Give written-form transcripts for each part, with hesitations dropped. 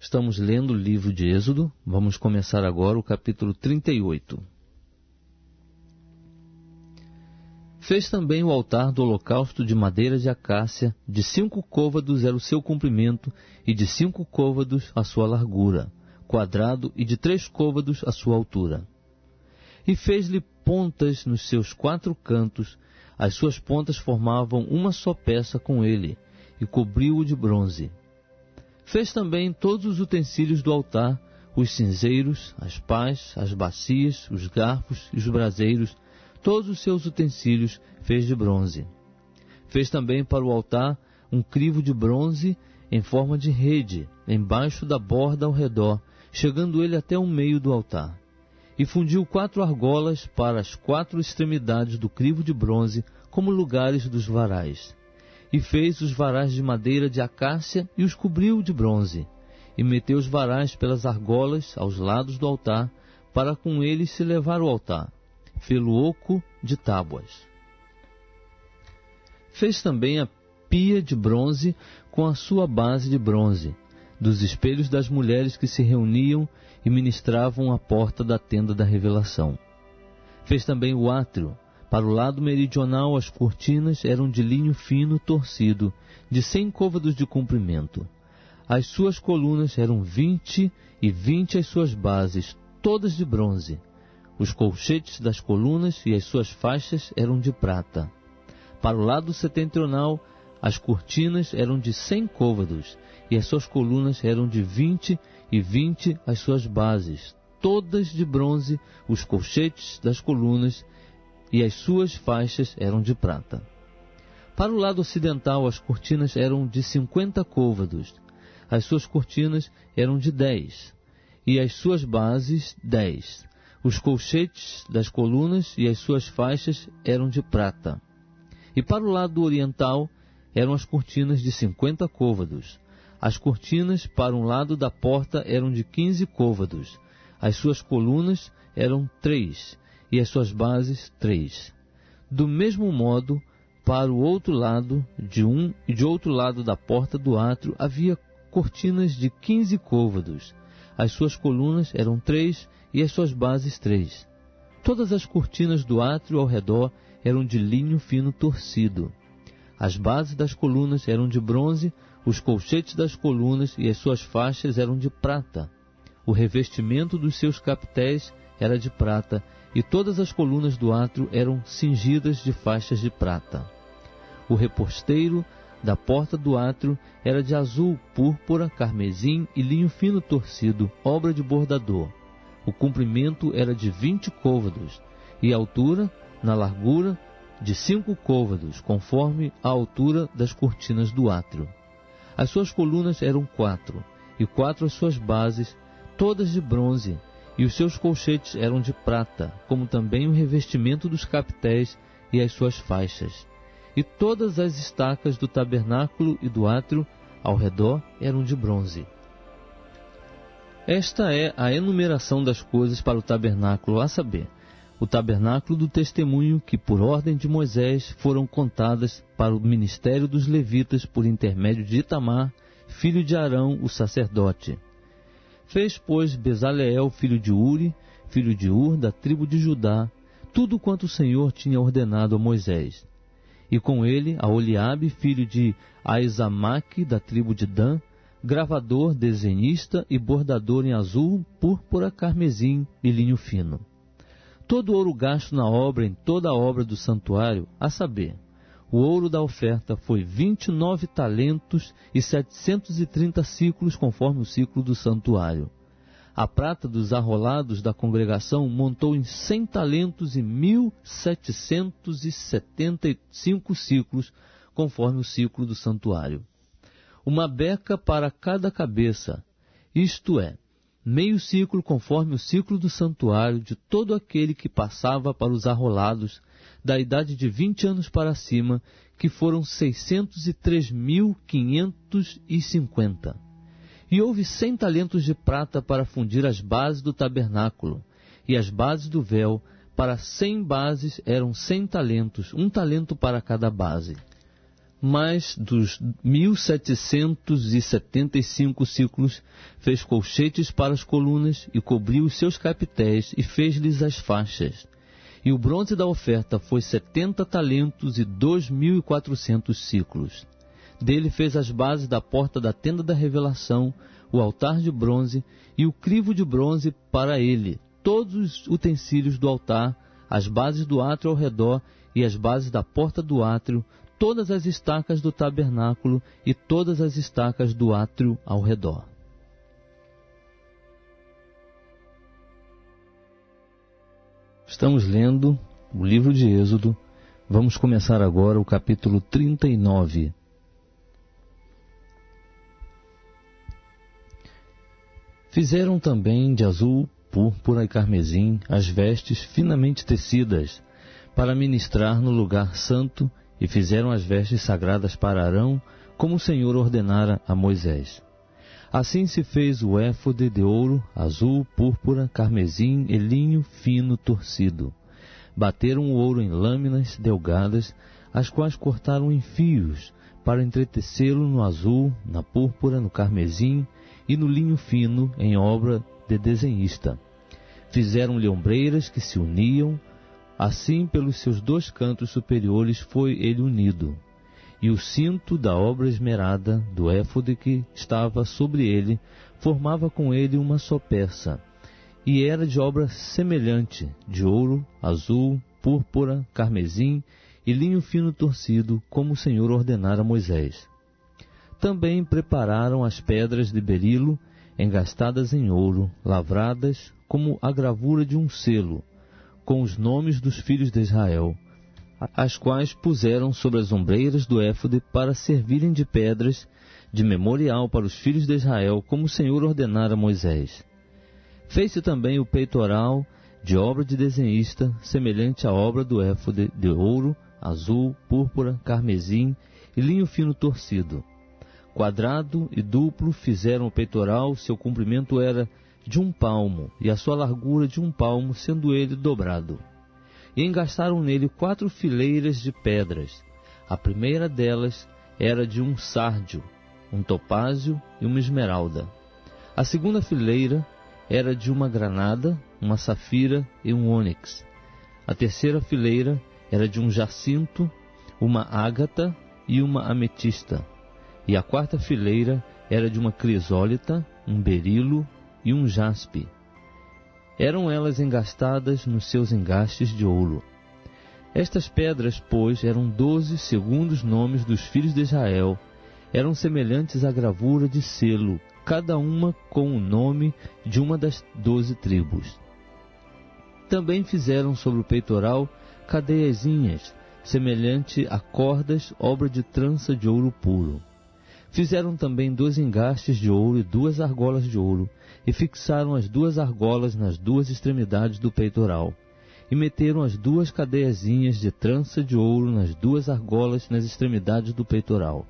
Estamos lendo o livro de Êxodo. Vamos começar agora o capítulo 38. Fez também o altar do holocausto de madeira de acácia, de 5 côvados era o seu comprimento, e de 5 côvados a sua largura, quadrado, e de 3 côvados a sua altura. E fez-lhe pontas nos seus 4 cantos, as suas pontas formavam uma só peça com ele, e cobriu-o de bronze. Fez também todos os utensílios do altar, os cinzeiros, as pás, as bacias, os garfos e os braseiros, todos os seus utensílios fez de bronze. Fez também para o altar um crivo de bronze em forma de rede, embaixo da borda ao redor, chegando ele até o meio do altar. E fundiu 4 argolas para as 4 extremidades do crivo de bronze, como lugares dos varais. E fez os varais de madeira de acácia e os cobriu de bronze. E meteu os varais pelas argolas aos lados do altar, para com eles se levar o altar. Fê-lo oco de tábuas. Fez também a pia de bronze com a sua base de bronze, dos espelhos das mulheres que se reuniam e ministravam à porta da tenda da revelação. Fez também o átrio. Para o lado meridional, as cortinas eram de linho fino torcido, de 100 côvados de comprimento. As suas colunas eram 20 e 20 as suas bases, todas de bronze. Os colchetes das colunas e as suas faixas eram de prata. Para o lado setentrional, as cortinas eram de 100 côvados, e as suas colunas eram de 20 e 20 as suas bases, todas de bronze, os colchetes das colunas e as suas faixas eram de prata. Para o lado ocidental, as cortinas eram de 50 côvados, as suas cortinas eram de 10, e as suas bases 10. Os colchetes das colunas e as suas faixas eram de prata. E para o lado oriental, eram as cortinas de 50 côvados. As cortinas para um lado da porta eram de 15 côvados. As suas colunas eram 3, e as suas bases 3. Do mesmo modo, para o outro lado, de um e de outro lado da porta do átrio, havia cortinas de 15 côvados. As suas colunas eram 3 e as suas bases 3. Todas as cortinas do átrio ao redor eram de linho fino torcido. As bases das colunas eram de bronze, os colchetes das colunas e as suas faixas eram de prata. O revestimento dos seus capitéis era de prata, e todas as colunas do átrio eram cingidas de faixas de prata. O reposteiro da porta do átrio era de azul, púrpura, carmesim e linho fino torcido, obra de bordador. O comprimento era de 20 côvados, e a altura, na largura, de 5 côvados, conforme a altura das cortinas do átrio. As suas colunas eram 4, e 4 as suas bases, todas de bronze, e os seus colchetes eram de prata, como também o revestimento dos capitéis e as suas faixas. E todas as estacas do tabernáculo e do átrio ao redor eram de bronze. Esta é a enumeração das coisas para o tabernáculo, a saber, o tabernáculo do testemunho, que por ordem de Moisés foram contadas para o ministério dos levitas por intermédio de Itamar, filho de Arão, o sacerdote. Fez, pois, Bezaleel, filho de Uri, filho de Ur, da tribo de Judá, tudo quanto o Senhor tinha ordenado a Moisés. E com ele, a Oliabe, filho de Aizamaque, da tribo de Dan, gravador, desenhista e bordador em azul, púrpura, carmesim e linho fino. Todo o ouro gasto na obra, em toda a obra do santuário, a saber, o ouro da oferta foi 29 talentos e 730 ciclos, conforme o ciclo do santuário. A prata dos arrolados da congregação montou em 100 talentos e 1.775 ciclos, conforme o ciclo do santuário. Uma beca para cada cabeça, isto é, meio ciclo conforme o ciclo do santuário de todo aquele que passava para os arrolados, da idade de 20 anos para cima, que foram 603.550. E houve 100 talentos de prata para fundir as bases do tabernáculo, e as bases do véu, para 100 bases eram 100 talentos, um talento para cada base. Mas dos 1.775 ciclos fez colchetes para as colunas e cobriu os seus capitéis e fez-lhes as faixas. E o bronze da oferta foi 70 talentos e 2.400 ciclos. Dele fez as bases da porta da tenda da revelação, o altar de bronze e o crivo de bronze para ele, todos os utensílios do altar, as bases do átrio ao redor e as bases da porta do átrio, todas as estacas do tabernáculo e todas as estacas do átrio ao redor. Estamos lendo o livro de Êxodo. Vamos começar agora o capítulo 39. Fizeram também de azul, púrpura e carmesim as vestes finamente tecidas, para ministrar no lugar santo, e fizeram as vestes sagradas para Arão, como o Senhor ordenara a Moisés. Assim se fez o éfode de ouro, azul, púrpura, carmesim e linho fino torcido. Bateram o ouro em lâminas delgadas, as quais cortaram em fios, para entretecê-lo no azul, na púrpura, no carmesim e no linho fino, em obra de desenhista. Fizeram-lhe ombreiras que se uniam, assim pelos seus dois cantos superiores foi ele unido. E o cinto da obra esmerada do éfode que estava sobre ele formava com ele uma só peça, e era de obra semelhante, de ouro, azul, púrpura, carmesim e linho fino torcido, como o Senhor ordenara a Moisés. Também prepararam as pedras de berilo, engastadas em ouro, lavradas como a gravura de um selo, com os nomes dos filhos de Israel, as quais puseram sobre as ombreiras do éfode para servirem de pedras de memorial para os filhos de Israel, como o Senhor ordenara a Moisés. Fez-se também o peitoral de obra de desenhista, semelhante à obra do éfode, de ouro, azul, púrpura, carmesim e linho fino torcido. Quadrado e duplo fizeram o peitoral, seu comprimento era de 1 palmo, e a sua largura de 1 palmo, sendo ele dobrado. E engastaram nele 4 fileiras de pedras. A primeira delas era de um sárdio, um topázio e uma esmeralda. A segunda fileira era de uma granada, uma safira e um ônix. A terceira fileira era de um jacinto, uma ágata e uma ametista. E a quarta fileira era de uma crisólita, um berilo e um jaspe. Eram elas engastadas nos seus engastes de ouro. Estas pedras, pois, eram 12 segundo os nomes dos filhos de Israel, eram semelhantes à gravura de selo, cada uma com o nome de uma das 12 tribos. Também fizeram sobre o peitoral cadeiazinhas, semelhante a cordas, obra de trança de ouro puro. Fizeram também 2 engastes de ouro e 2 argolas de ouro, e fixaram as 2 argolas nas 2 extremidades do peitoral, e meteram as 2 cadeiazinhas de trança de ouro nas 2 argolas nas extremidades do peitoral.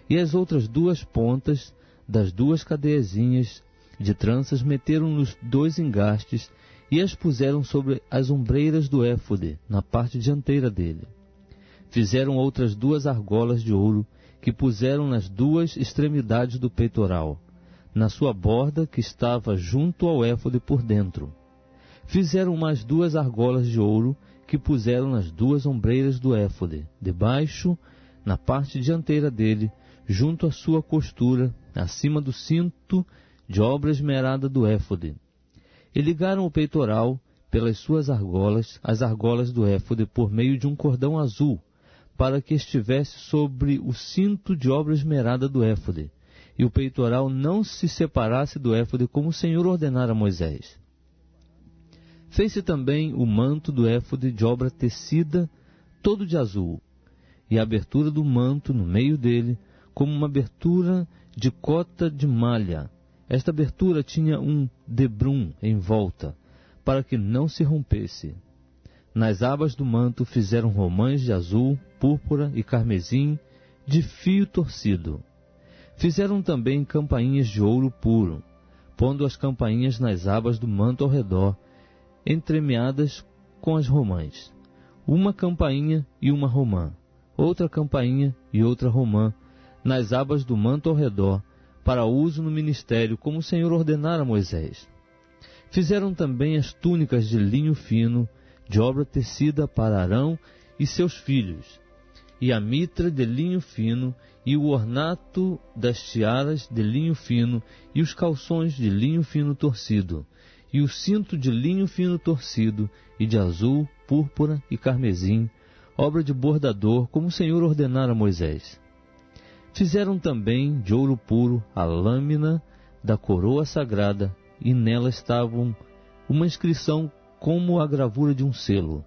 E as outras 2 pontas das 2 cadeiazinhas de tranças meteram nos 2 engastes, e as puseram sobre as ombreiras do éfode, na parte dianteira dele. Fizeram outras 2 argolas de ouro, que puseram nas 2 extremidades do peitoral, na sua borda que estava junto ao éfode por dentro. Fizeram mais 2 argolas de ouro, que puseram nas 2 ombreiras do éfode, debaixo, na parte dianteira dele, junto à sua costura, acima do cinto de obra esmerada do éfode. E ligaram o peitoral, pelas suas argolas, as argolas do éfode, por meio de um cordão azul, para que estivesse sobre o cinto de obra esmerada do éfode, e o peitoral não se separasse do éfode, como o Senhor ordenara a Moisés. Fez-se também o manto do éfode de obra tecida, todo de azul, e a abertura do manto no meio dele, como uma abertura de cota de malha. Esta abertura tinha um debrum em volta, para que não se rompesse. Nas abas do manto fizeram romãs de azul, púrpura e carmesim, de fio torcido. Fizeram também campainhas de ouro puro, pondo as campainhas nas abas do manto ao redor, entremeadas com as romãs. Uma campainha e uma romã. outra campainha e outra romã, nas abas do manto ao redor, para uso no ministério, como o Senhor ordenara a Moisés. Fizeram também as túnicas de linho fino, de obra tecida para Arão e seus filhos, e a mitra de linho fino, e o ornato das tiaras de linho fino, e os calções de linho fino torcido, e o cinto de linho fino torcido, e de azul, púrpura e carmesim, obra de bordador, como o Senhor ordenara a Moisés. Fizeram também de ouro puro a lâmina da coroa sagrada, e nela estavam uma inscrição como a gravura de um selo: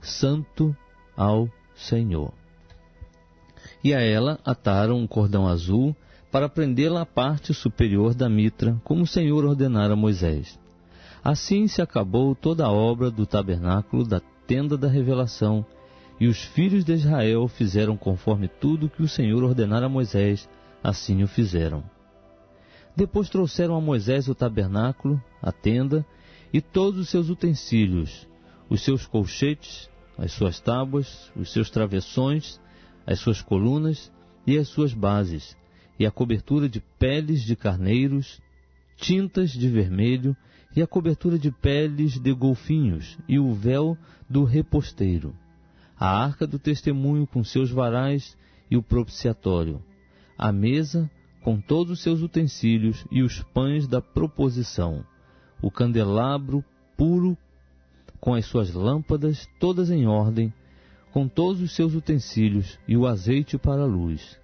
Santo ao Senhor. E a ela ataram um cordão azul para prendê-la à parte superior da mitra, como o Senhor ordenara a Moisés. Assim se acabou toda a obra do tabernáculo da tenda da revelação, e os filhos de Israel fizeram conforme tudo que o Senhor ordenara a Moisés, assim o fizeram. Depois trouxeram a Moisés o tabernáculo, a tenda, e todos os seus utensílios, os seus colchetes, as suas tábuas, os seus travessões, as suas colunas e as suas bases, e a cobertura de peles de carneiros, tintas de vermelho, e a cobertura de peles de golfinhos, e o véu do reposteiro, a arca do testemunho com seus varais e o propiciatório, a mesa com todos os seus utensílios e os pães da proposição, o candelabro puro com as suas lâmpadas todas em ordem, com todos os seus utensílios e o azeite para a luz.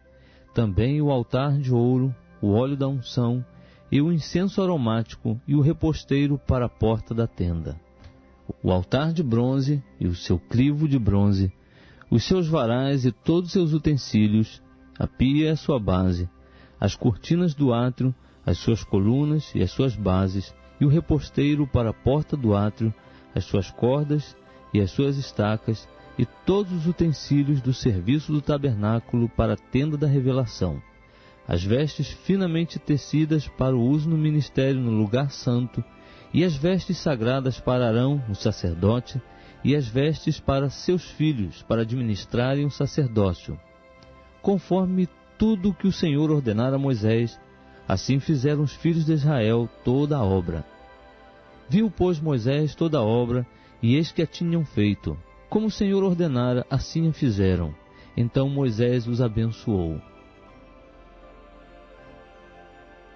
Também o altar de ouro, o óleo da unção e o incenso aromático e o reposteiro para a porta da tenda. O altar de bronze e o seu crivo de bronze, os seus varais e todos os seus utensílios, a pia e a sua base, as cortinas do átrio, as suas colunas e as suas bases, e o reposteiro para a porta do átrio, as suas cordas e as suas estacas, e todos os utensílios do serviço do tabernáculo para a tenda da revelação, as vestes finamente tecidas para o uso no ministério no lugar santo, e as vestes sagradas para Arão, o sacerdote, e as vestes para seus filhos, para administrarem o sacerdócio. Conforme tudo o que o Senhor ordenara a Moisés, assim fizeram os filhos de Israel toda a obra. Viu, pois, Moisés toda a obra, e eis que a tinham feito. Como o Senhor ordenara, assim a fizeram. Então Moisés os abençoou.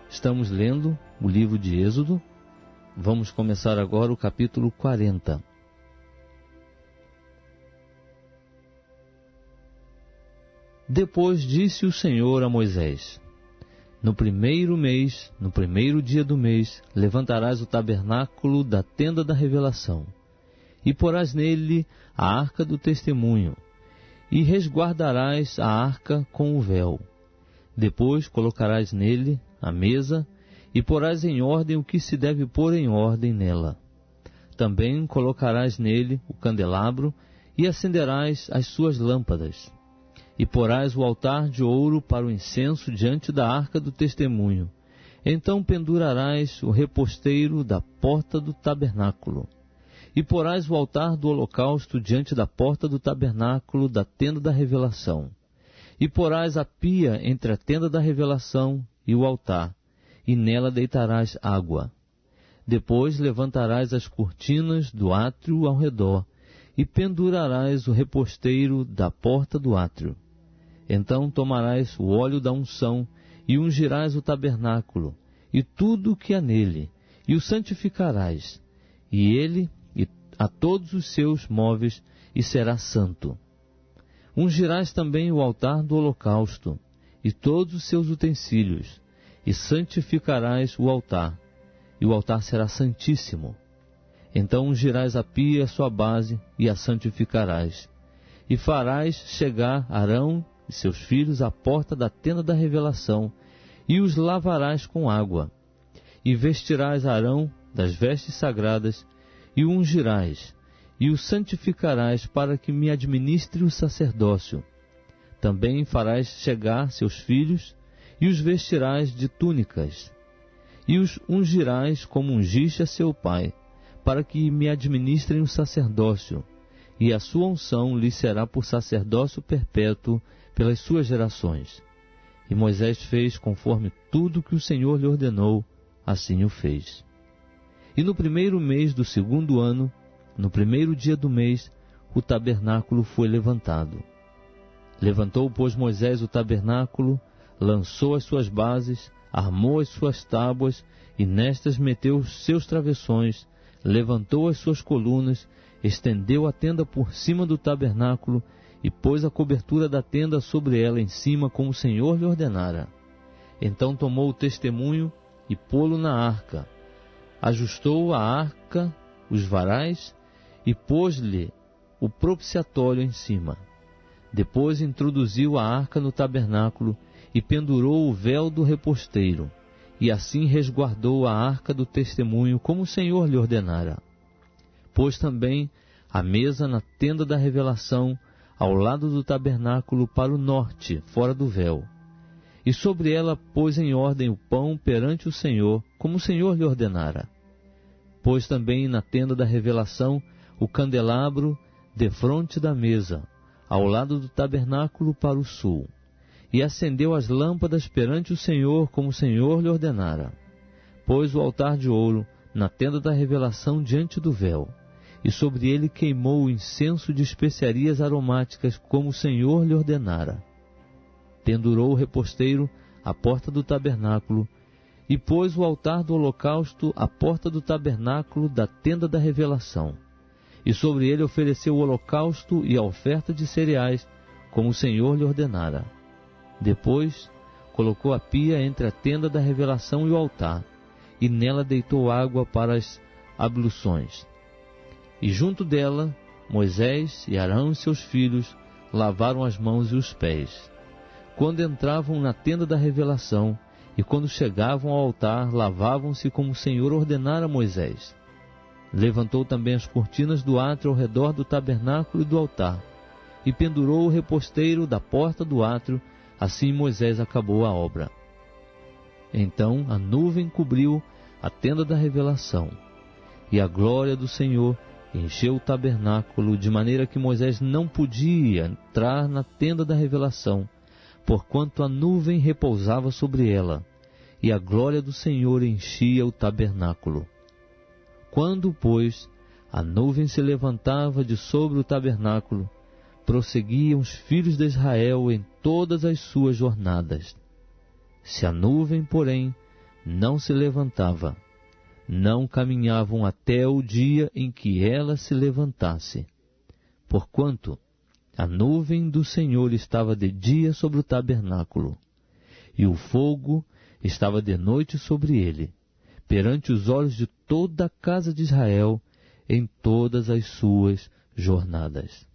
Estamos lendo o livro de Êxodo. Vamos começar agora o capítulo 40. Depois disse o Senhor a Moisés: No primeiro mês, no primeiro dia do mês, levantarás o tabernáculo da tenda da revelação, e porás nele a arca do testemunho, e resguardarás a arca com o véu. Depois colocarás nele a mesa, e porás em ordem o que se deve pôr em ordem nela. Também colocarás nele o candelabro, e acenderás as suas lâmpadas. E porás o altar de ouro para o incenso diante da arca do testemunho. Então pendurarás o reposteiro da porta do tabernáculo. E porás o altar do holocausto diante da porta do tabernáculo da tenda da revelação. E porás a pia entre a tenda da revelação e o altar, e nela deitarás água. Depois levantarás as cortinas do átrio ao redor, e pendurarás o reposteiro da porta do átrio. Então tomarás o óleo da unção, e ungirás o tabernáculo, e tudo o que há nele, e o santificarás, e ele e a todos os seus móveis, e será santo. Ungirás também o altar do holocausto, e todos os seus utensílios, e santificarás o altar, e o altar será santíssimo. Então ungirás a pia e a sua base, e a santificarás. E farás chegar Arão e seus filhos à porta da tenda da revelação, e os lavarás com água. E vestirás Arão das vestes sagradas, e o ungirás, e o santificarás para que me administre o sacerdócio. Também farás chegar seus filhos, e os vestirás de túnicas, e os ungirás como ungiste a seu pai, para que me administrem o sacerdócio, e a sua unção lhe será por sacerdócio perpétuo pelas suas gerações. E Moisés fez conforme tudo que o Senhor lhe ordenou, assim o fez. E no primeiro mês do segundo ano, no primeiro dia do mês, o tabernáculo foi levantado. Levantou, pois, Moisés o tabernáculo, lançou as suas bases, armou as suas tábuas, e nestas meteu os seus travessões, levantou as suas colunas, estendeu a tenda por cima do tabernáculo, e pôs a cobertura da tenda sobre ela em cima, como o Senhor lhe ordenara. Então tomou o testemunho e pô-lo na arca. Ajustou a arca, os varais, e pôs-lhe o propiciatório em cima. Depois introduziu a arca no tabernáculo e pendurou o véu do reposteiro, e assim resguardou a arca do testemunho, como o Senhor lhe ordenara. Pôs também a mesa na tenda da revelação, ao lado do tabernáculo para o norte, fora do véu. E sobre ela pôs em ordem o pão perante o Senhor, como o Senhor lhe ordenara. Pôs também na tenda da revelação o candelabro defronte da mesa, ao lado do tabernáculo para o sul. E acendeu as lâmpadas perante o Senhor, como o Senhor lhe ordenara. Pôs o altar de ouro na tenda da revelação diante do véu, e sobre ele queimou o incenso de especiarias aromáticas, como o Senhor lhe ordenara. Pendurou o reposteiro à porta do tabernáculo, e pôs o altar do holocausto à porta do tabernáculo da tenda da revelação. E sobre ele ofereceu o holocausto e a oferta de cereais, como o Senhor lhe ordenara. Depois colocou a pia entre a tenda da revelação e o altar, e nela deitou água para as abluções. E junto dela, Moisés e Arão e seus filhos lavaram as mãos e os pés. Quando entravam na tenda da revelação e quando chegavam ao altar, lavavam-se como o Senhor ordenara a Moisés. Levantou também as cortinas do átrio ao redor do tabernáculo e do altar, e pendurou o reposteiro da porta do átrio. Assim Moisés acabou a obra. Então a nuvem cobriu a tenda da revelação, e a glória do Senhor encheu o tabernáculo, de maneira que Moisés não podia entrar na tenda da revelação, porquanto a nuvem repousava sobre ela, e a glória do Senhor enchia o tabernáculo. Quando, pois, a nuvem se levantava de sobre o tabernáculo, prosseguiam os filhos de Israel em todas as suas jornadas. Se a nuvem, porém, não se levantava, não caminhavam até o dia em que ela se levantasse, porquanto a nuvem do Senhor estava de dia sobre o tabernáculo, e o fogo estava de noite sobre ele, perante os olhos de toda a casa de Israel em todas as suas jornadas.